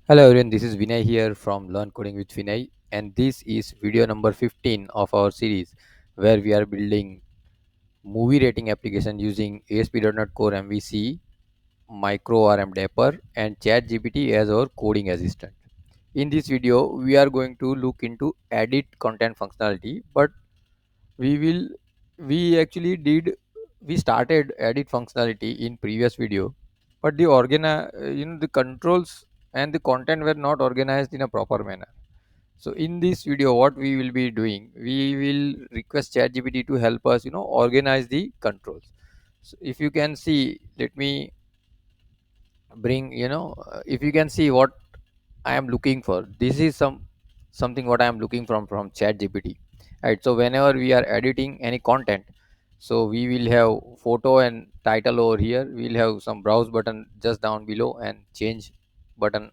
Hello everyone, this is Vinay here from Learn Coding with Vinay, and this is video number 15 of our series where we are building movie rating application using ASP.NET Core MVC, Micro RM Dapper, and ChatGPT as our coding assistant. In this video, we are going to look into edit content functionality, but we will we actually did we started edit functionality in previous video, but the controls and the content were not organized in a proper manner. So in this video what we will be doing, we will request ChatGPT to help us organize the controls. So if you can see, let me bring if you can see what I am looking for, this is something what I am looking from ChatGPT, right? So whenever we are editing any content, so we will have photo and title over here, we'll have some browse button just down below and button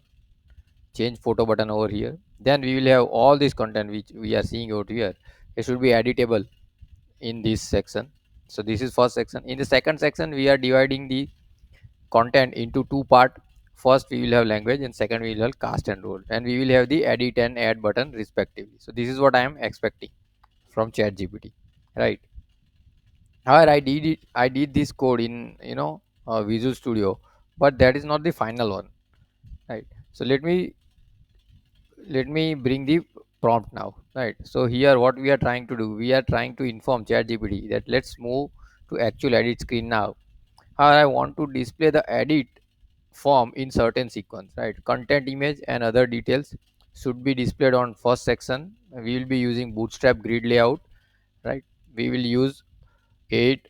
change photo button over here. Then we will have all this content which we are seeing over here. It should be editable in this section. So this is first section. In the second section we are dividing the content into two part. First we will have language and second we will have cast and roll, and we will have the edit and add button respectively. So this is what I am expecting from chat gpt, right? However, I did this code in Visual Studio, but that is not the final one, right? So let me bring the prompt now, right? So here what we are trying to do, we are trying to inform chat gpt that let's move to actual edit screen now. How I want to display the edit form in certain sequence, right? Content, image and other details should be displayed on first section. We will be using bootstrap grid layout, right? We will use 8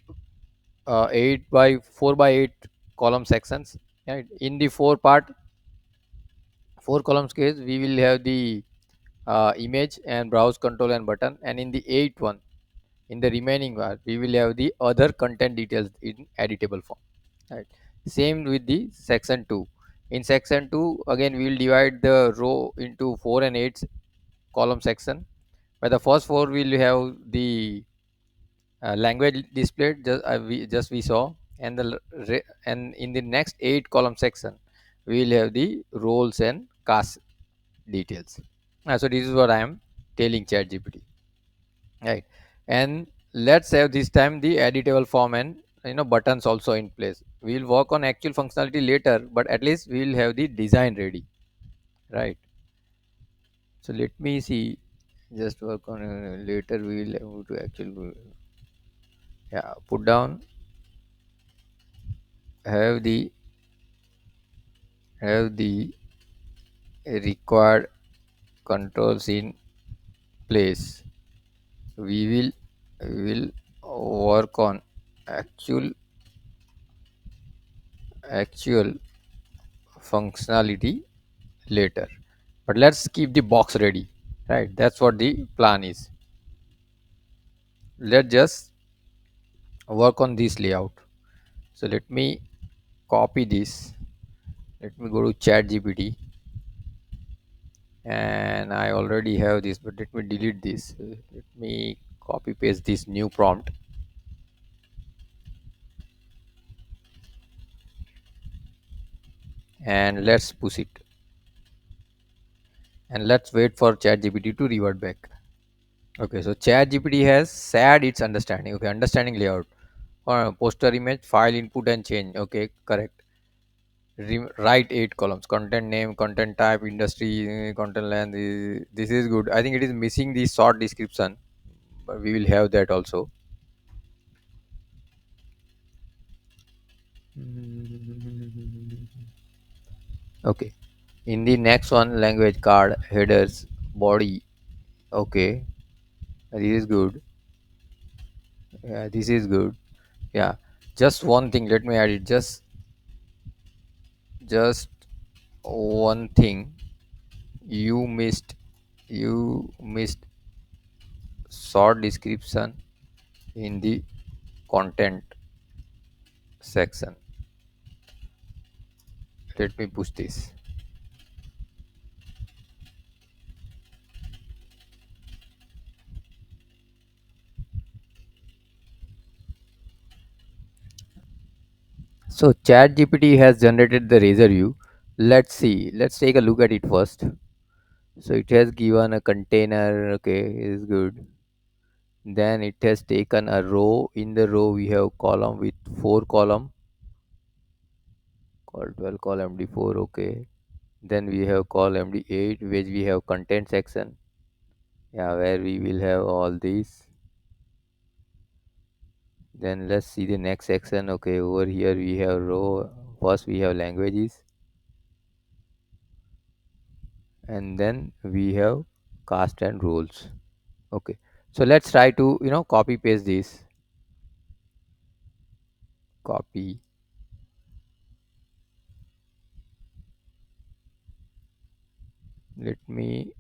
8 by 4 by 8 column sections, right? In the four columns case we will have the image and browse control and button, and in the eighth one, in the remaining one, we will have the other content details in editable form, right? Same with the section 2. In section 2 again we will divide the row into 4 and 8 column section, where the first four will have the language displayed, just we saw, and and in the next 8 column section we will have the roles and cast details. So this is what I am telling ChatGPT, right? And let's have this time the editable form and buttons also in place. We will work on actual functionality later, but at least we will have the design ready, right? So let me see, just work on later we will have to actual, yeah, put down, have the have the required controls in place. We will work on actual actual functionality later, but let's keep the box ready, right? That's what the plan is. Let's just work on this layout. So let me copy this. Let me go to chat gpt, and I already have this, but let me delete this. Let me copy paste this new prompt, and let's push it, and let's wait for chat gpt to revert back. Okay, so chat gpt has said its understanding. Okay, understanding layout, poster image, file input and change. Okay, correct. Write 8 columns: content name, content type, industry, content length. This is good. I think it is missing the short description, but we will have that also. Okay, in the next one, language, card, headers, body. Okay, this is good. Yeah, this is good. Yeah, just one thing, let me add it. Just one thing, you missed you missed short description in the content section. Let me push this. So ChatGPT has generated the razor view. Let's see, let's take a look at it first. So it has given a container, okay, is good. Then it has taken a row. In the row we have column with 4 column called 12 column d4, okay. Then we have column d8 which we have content section, yeah, where we will have all these. Then let's see the next section, okay. Over here we have row. First we have languages, and then we have cast and roles, okay. So let's try to copy paste this. Copy. Let me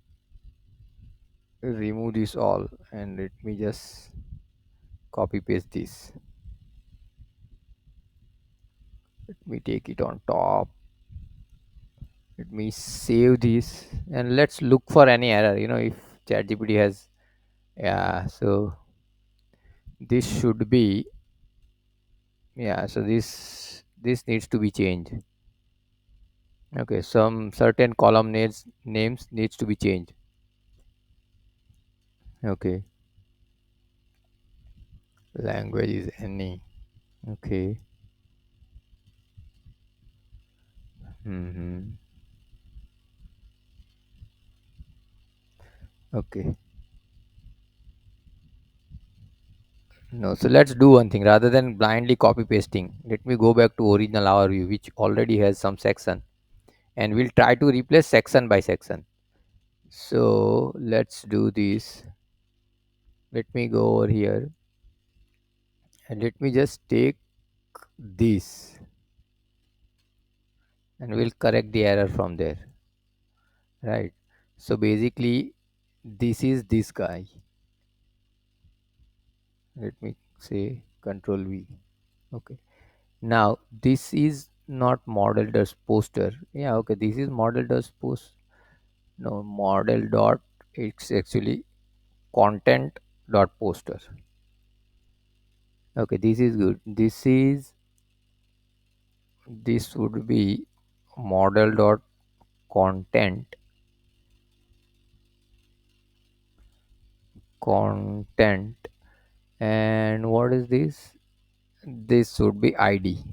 remove this all, and let me just copy paste this. Let me take it on top. Let me save this, and let's look for any error, if ChatGPT has. Yeah, so this should be. Yeah, so this needs to be changed. Okay, some certain column names needs to be changed. Okay, language is any. Okay. Mm-hmm. Okay. No, so let's do one thing. Rather than blindly copy pasting, let me go back to original overview, which already has some section, and we'll try to replace section by section. So let's do this. Let me go over here, and let me just take this, and we'll correct the error from there. Right. So basically, this is this guy. Let me say Control V. Okay. Now this is not model does poster. Yeah. Okay. This is model does post. No, model dot. It's actually content dot poster. Okay. This is good. This would be model dot content content. And what is this? This would be ID.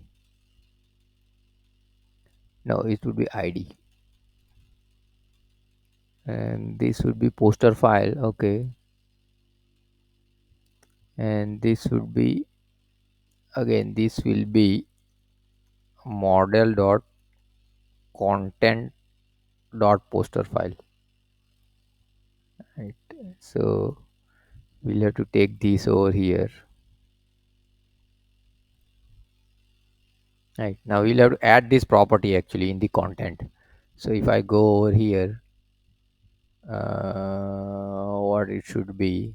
No, it would be ID. And this would be poster file, okay. And this would be, again, this will be model dot content dot poster file, right? So we'll have to take this over here. Right, now we'll have to add this property actually in the content. So if I go over here, what it should be,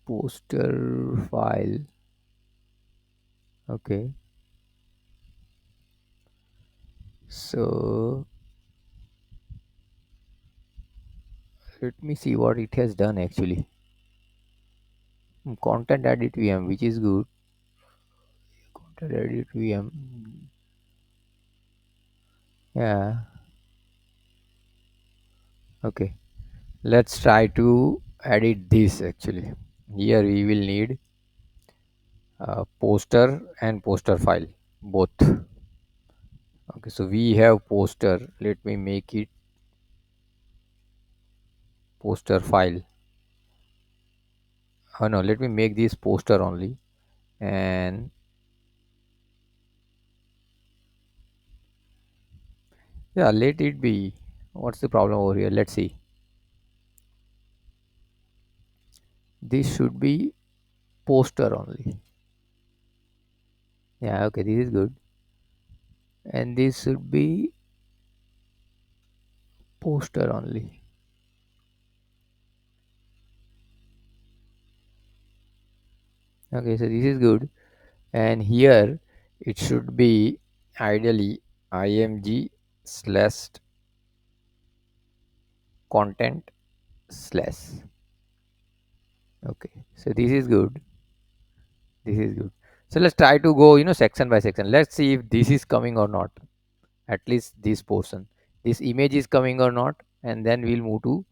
poster file, okay. So let me see what it has done actually. Content edit VM, which is good. Content edit VM, yeah, okay. Let's try to edit this actually. Here we will need poster and poster file both. Okay, so we have poster. Let me make it poster file. Oh no, let me make this poster only. And yeah, let it be. What's the problem over here? Let's see. This should be poster only. Yeah, okay, this is good. And this should be poster only. Okay, so this is good. And here it should be ideally img slash content slash. Okay, so this is good. This is good. So let's try to go, section by section. Let's see if this is coming or not. At least this portion, this image is coming or not, and then we'll move to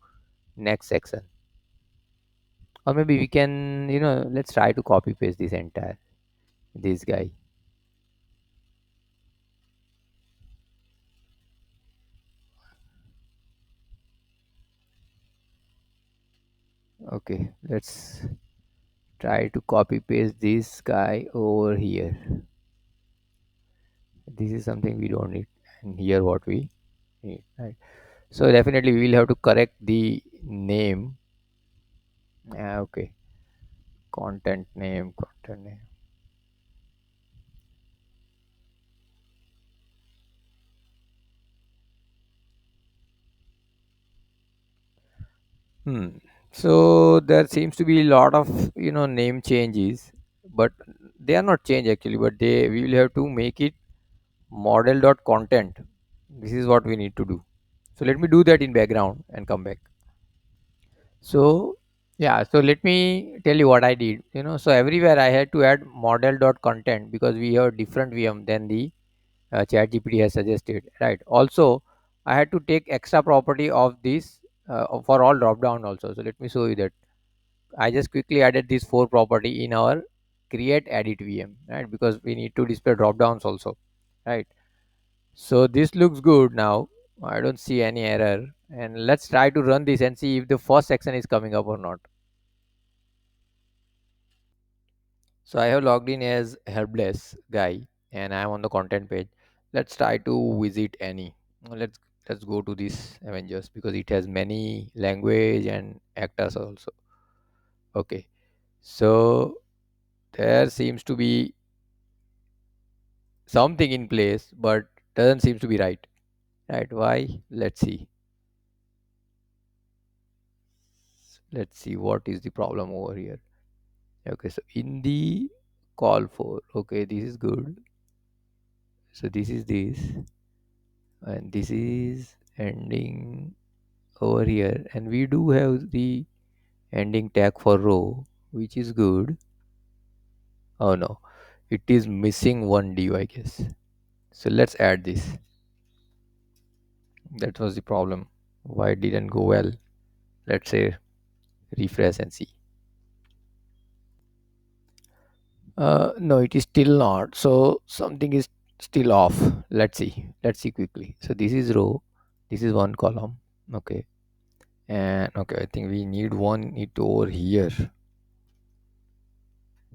next section. Or maybe we can, let's try to copy paste this entire this guy. Okay, let's try to copy paste this guy over here. This is something we don't need, and here what we need, right? So definitely we will have to correct the name. Okay, content name. Hmm. So there seems to be a lot of name changes, but they are not change actually, but they we will have to make it model.content. This is what we need to do. So let me do that in background and come back. So yeah, so let me tell you what I did. So everywhere I had to add model.content because we have different VM than the ChatGPT has suggested, right? Also, I had to take extra property of this for all drop down also. So let me show you that. I just quickly added these four property in our create edit VM, right? Because we need to display drop downs also, right? So this looks good now. I don't see any error. And let's try to run this and see if the first section is coming up or not. So I have logged in as helpless guy and I am on the content page. Let's try to visit any. Let's go to this Avengers because it has many language and actors also. Okay. So there seems to be something in place but doesn't seem to be right. Right? Why? Let's see what is the problem over here. Okay, so in the call for, okay, this is good. So this is this, and this is ending over here, and we do have the ending tag for row, which is good. Oh no, it is missing one div, I guess. So let's add this. That was the problem. Why it didn't go well? Let's say refresh and see. No, it is still not. So something is still off. Let's see. Let's see quickly. So this is row. This is one column. Okay. And okay, I think we need one it over here.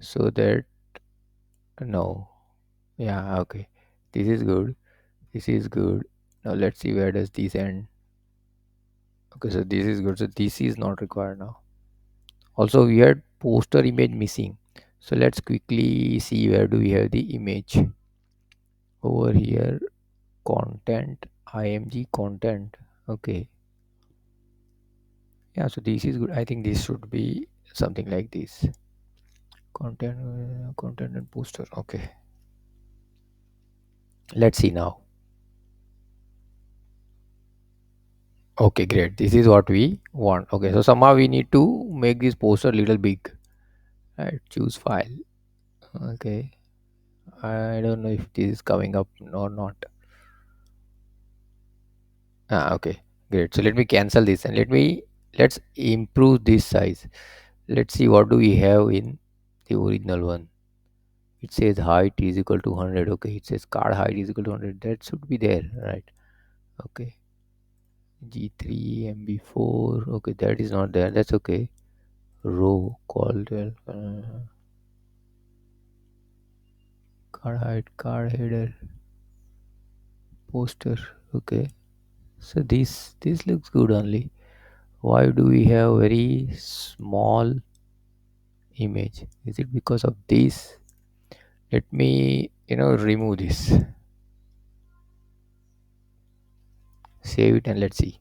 So that no. Yeah, okay. This is good. This is good. Now let's see where does this end. Okay, so this is good. So this is not required now. Also, we had poster image missing. So let's quickly see where do we have the image over here. Content, img content. Okay, yeah, so this is good. I think this should be something like this. Content and poster. Okay, let's see now. Okay, great, this is what we want. Okay, so somehow we need to make this poster a little big, right? Choose file. Okay, I don't know if this is coming up or not. Okay, great. So let me cancel this and let's improve this size. Let's see what do we have in the original one. It says height is equal to 100. Okay, it says card height is equal to 100. That should be there, right? Okay, G3 MB4. Okay, that is not there. That's okay. Row call 12. Card height, card header, poster. Okay, so this looks good only. Why do we have very small image? Is it because of this? Let me remove this, save it, and let's see.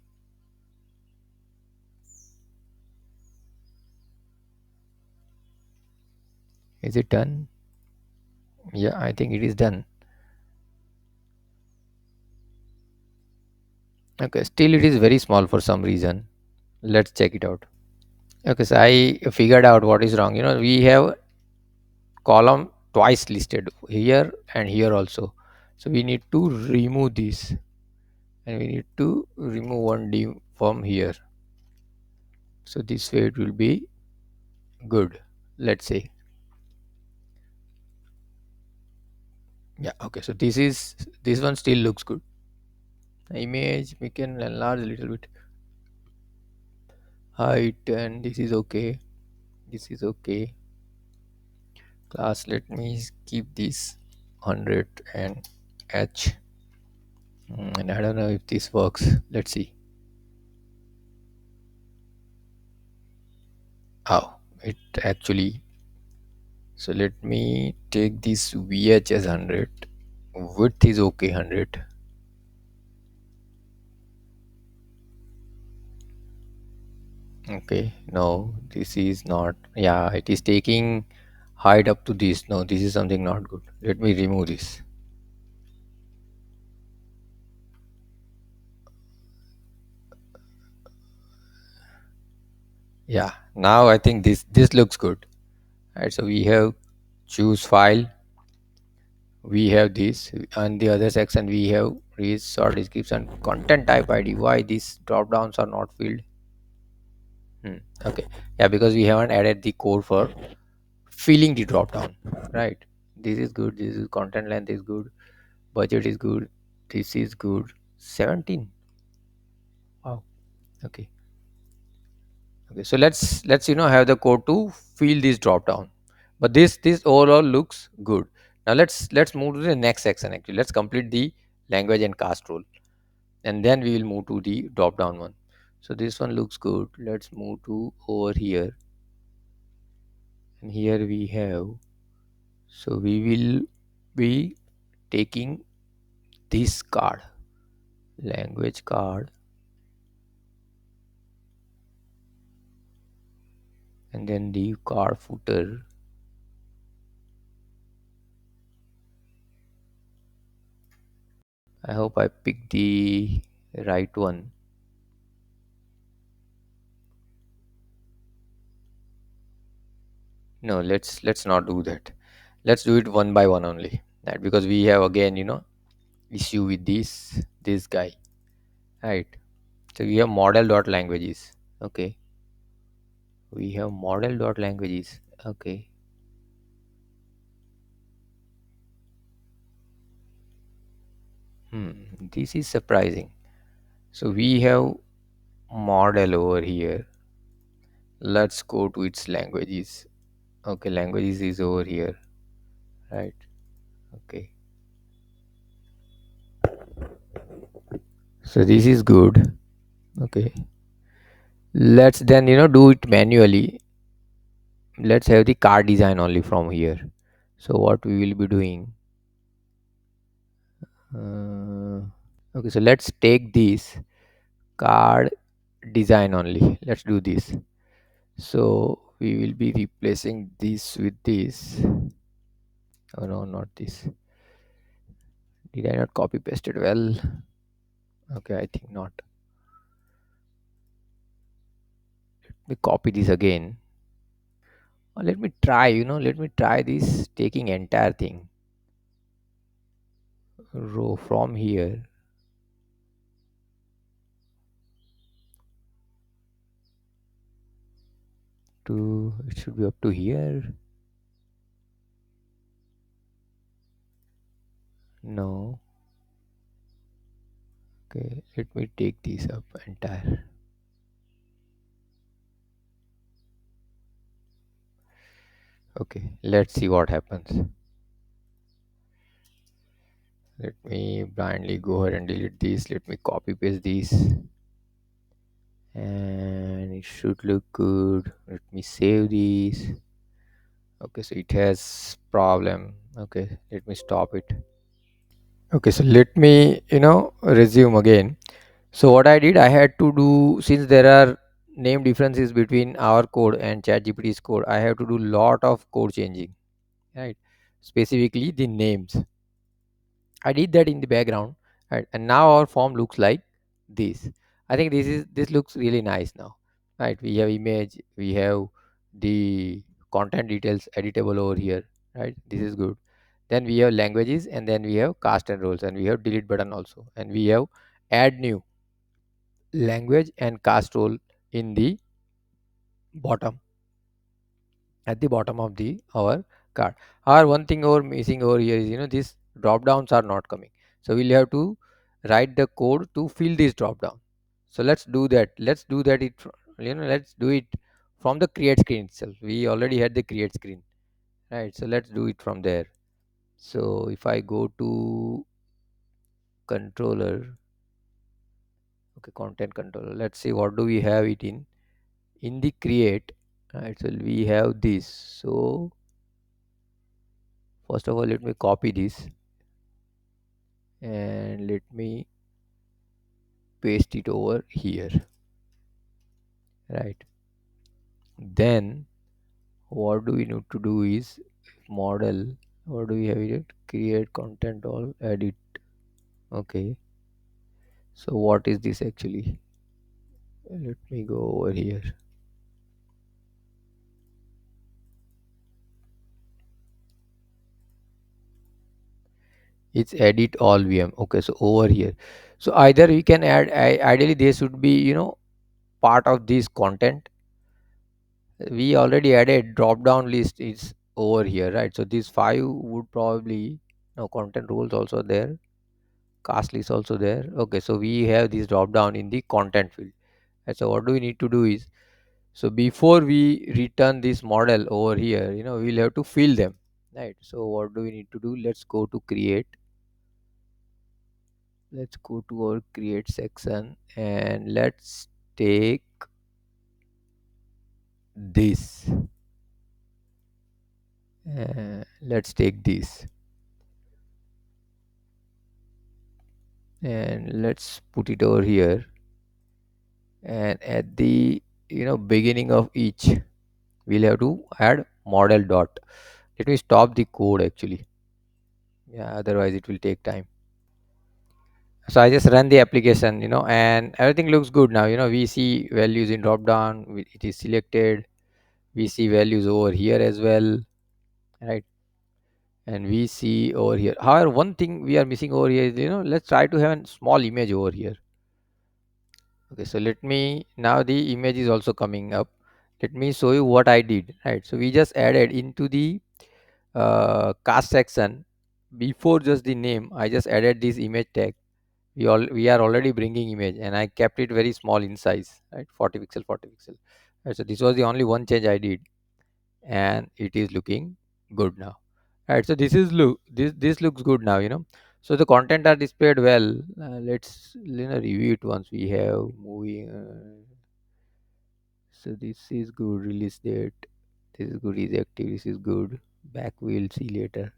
Is it done? Yeah, I think it is done. Okay, still it is very small for some reason. Let's check it out. Okay, so I figured out what is wrong. We have column twice listed here and here also. So we need to remove this, and we need to remove one div from here. So this way it will be good, let's say. Yeah, okay, so this one still looks good. Image we can enlarge a little bit, height, and this is okay, this is okay. Class, let me keep this 100 and h. And I don't know if this works, let's see. Oh, it actually. So let me take this vh as 100, width is okay 100. Okay, no, this is not. Yeah, it is taking height up to this. No, this is something not good. Let me remove this. Yeah, now I think this looks good. Right, so we have choose file, we have this on the other section, we have read short description, content type id. Why these drop downs are not filled? Okay, yeah, because we haven't added the code for filling the drop down, right? This is good, this is content length is good, budget is good, this is good. 17. Wow. Okay. Okay, so let's have the code to fill this drop down. But this overall looks good. Now let's move to the next section. Actually, let's complete the language and cast rule, and then we will move to the drop down one. So this one looks good. Let's move to over here, and here we have. So we will be taking this card, language card, and then the card footer. I hope I picked the right one. No, let's not do that. Let's do it one by one only. That because we have again issue with this guy, right? So we have model dot languages. Okay, we have model dot languages. Okay. This is surprising. So we have model over here. Let's go to its languages. Okay, languages is over here, right? Okay. So this is good. Okay. Let's then do it manually. Let's have the card design only from here. So what we will be doing, uh, okay, so let's take this card design only. Let's do this. So we will be replacing this with this. Oh no, not this. Did I not copy paste it well? Okay, I think not. We copy this again. Let me try, let me try this taking entire thing row from here to, it should be up to here. No. Okay, let me take this up entire. Okay, let's see what happens. Let me blindly go ahead and delete this. Let me copy paste this, and it should look good. Let me save this. Okay, so it has problem. Okay, let me stop it. Okay, so let me resume again. So what I did, I had to do, since there are name differences between our code and ChatGPT's code, I have to do lot of code changing, right? Specifically the names. I did that in the background, right? And now our form looks like this. I think this looks really nice now, right? We have image, we have the content details editable over here, right? This is good. Then we have languages, and then we have cast and roles, and we have delete button also, and we have add new language and cast role in the bottom, at the bottom of the our card. However, one thing over missing over here is, these drop downs are not coming. So we'll have to write the code to fill this drop down. So let's do that. Let's do that. Let's do it from the create screen itself. We already had the create screen, right? So let's do it from there. So if I go to controller, okay, content controller. Let's see what do we have it in the create. Right. So we have this. So first of all, let me copy this and let me paste it over here, right? Then what do we need to do is model, what do we have it, create content all edit. Okay, so what is this actually? Let me go over here. It's edit all VM. Okay, so over here, so either we can add, ideally they should be, part of this content. We already added drop down list is over here, right? So these five would probably, no, content rules also there, cast list also there. Okay, so we have this drop down in the content field. And so what do we need to do is, so before we return this model over here, we'll have to fill them, right? So what do we need to do? Let's go to create, let's go to our create section, and let's take this, let's take this, and let's put it over here. And at the, beginning of each, we'll have to add model dot. Let me stop the code actually, yeah, otherwise it will take time. So I just run the application, and everything looks good now. We see values in drop down, it is selected. We see values over here as well, right? And we see over here, however, one thing we are missing over here is, let's try to have a small image over here. Okay, so let me, now the image is also coming up. Let me show you what I did, right? So we just added into the cast section, before just the name, I just added this image tag. We are already bringing image, and I kept it very small in size, right? 40 pixel, 40 pixel, right? So this was the only one change I did, and it is looking good now, right? So this looks good now, so the content are displayed well. Let's, review it once. We have movie, so this is good. Release date, this is good. Is active, this is good. Back, we'll see later,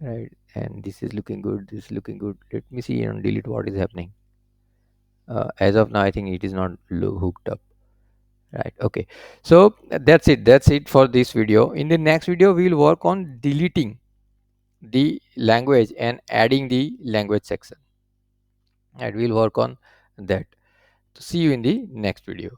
right? And this is looking good, this is looking good. Let me see and delete what is happening. As of now, I think it is not hooked up, right? Okay, so that's it for this video. In the next video, we will work on deleting the language and adding the language section, and we'll work on that. See you in the next video.